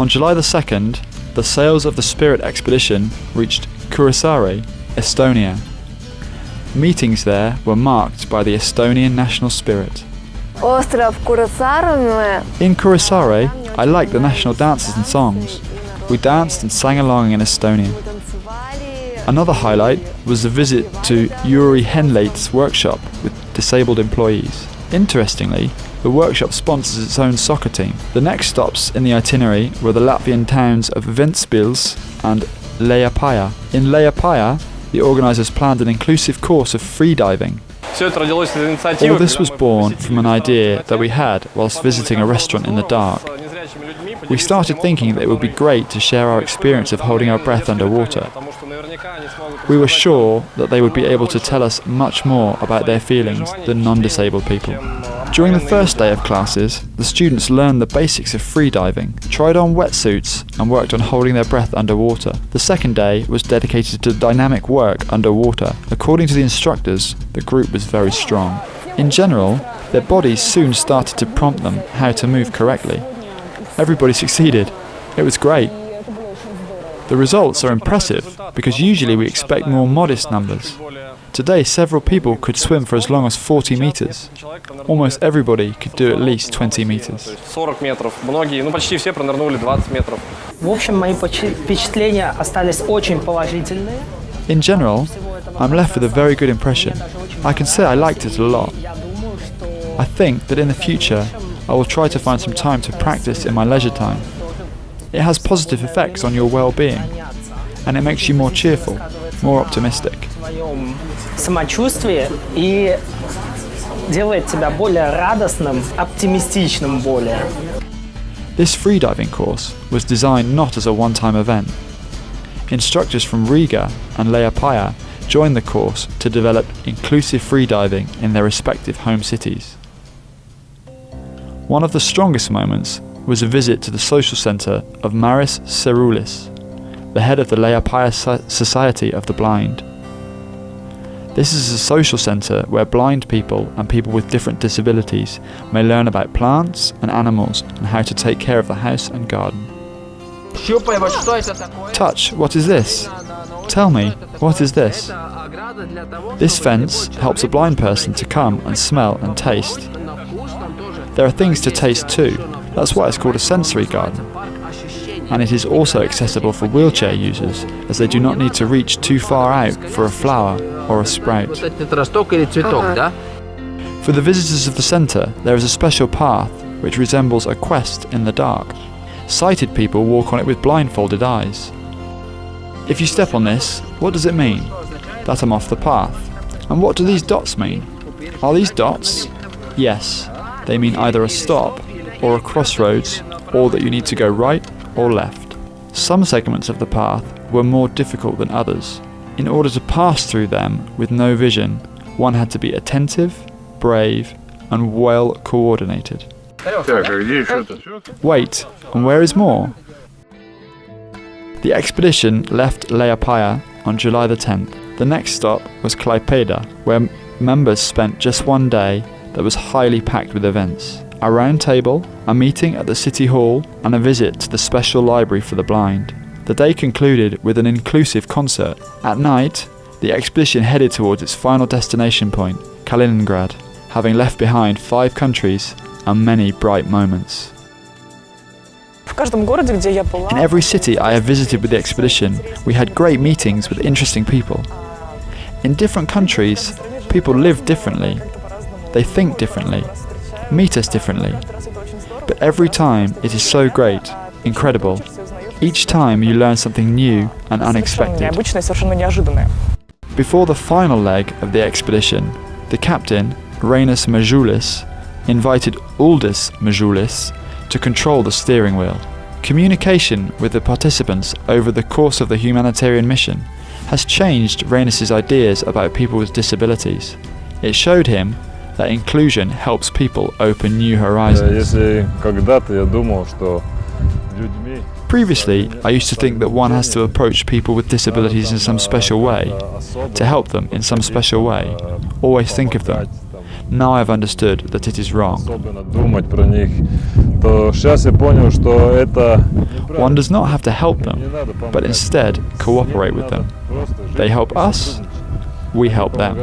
On July the 2nd, the sails of the Spirit expedition reached Kuressaare, Estonia. Meetings there were marked by the Estonian national spirit. In Kuressaare, I liked the national dances and songs. We danced and sang along in Estonian. Another highlight was the visit to Jüri Henleit's workshop with disabled employees. Interestingly, the workshop sponsors its own soccer team. The next stops in the itinerary were the Latvian towns of Ventspils and Liepaja. In Liepaja, the organisers planned an inclusive course of freediving. All this was born from an idea that we had whilst visiting a restaurant in the dark. We started thinking that it would be great to share our experience of holding our breath underwater. We were sure that they would be able to tell us much more about their feelings than non-disabled people. During the first day of classes, the students learned the basics of freediving, tried on wetsuits and worked on holding their breath underwater. The second day was dedicated to dynamic work underwater. According to the instructors, the group was very strong. In general, their bodies soon started to prompt them how to move correctly. Everybody succeeded. It was great. The results are impressive because usually we expect more modest numbers. Today several people could swim for as long as 40 meters. Almost everybody could do at least 20 meters. In general, I'm left with a very good impression. I can say I liked it a lot. I think that in the future I will try to find some time to practice in my leisure time. It has positive effects on your well-being, and it makes you more cheerful, more optimistic. This freediving course was designed not as a one-time event. Instructors from Riga and Liepaja joined the course to develop inclusive freediving in their respective home cities. One of the strongest moments was a visit to the social centre of Maris Cerulis, the head of the Liepaja Society of the Blind. This is a social centre where blind people and people with different disabilities may learn about plants and animals and how to take care of the house and garden. Touch, what is this? Tell me, what is this? This fence helps a blind person to come and smell and taste. There are things to taste too. That's why it's called a sensory garden. And it is also accessible for wheelchair users, as they do not need to reach too far out for a flower or a sprout. For the visitors of the centre, there is a special path which resembles a quest in the dark. Sighted people walk on it with blindfolded eyes. If you step on this, what does it mean? That I'm off the path. And what do these dots mean? Are these dots? Yes, they mean either a stop or a crossroads, or that you need to go right or left. Some segments of the path were more difficult than others. In order to pass through them with no vision, one had to be attentive, brave, and well coordinated. Wait, and where is more? The expedition left Liepaja on July the 10th. The next stop was Klaipeda, where members spent just one day that was highly packed with events. A round table, a meeting at the city hall, and a visit to the special library for the blind. The day concluded with an inclusive concert. At night, the expedition headed towards its final destination point, Kaliningrad, having left behind 5 countries and many bright moments. In every city I have visited with the expedition, we had great meetings with interesting people. In different countries, people live differently. They think differently, meet us differently. But every time it is so great, incredible. Each time you learn something new and unexpected. Before the final leg of the expedition, the captain, Rainis Mažulis, invited Uldis Mažulis to control the steering wheel. Communication with the participants over the course of the humanitarian mission has changed Rainis' ideas about people with disabilities. It showed him that inclusion helps people open new horizons. Previously, I used to think that one has to approach people with disabilities in some special way, to help them in some special way, always think of them. Now I've understood that it is wrong. One does not have to help them, but instead cooperate with them. They help us, we help them.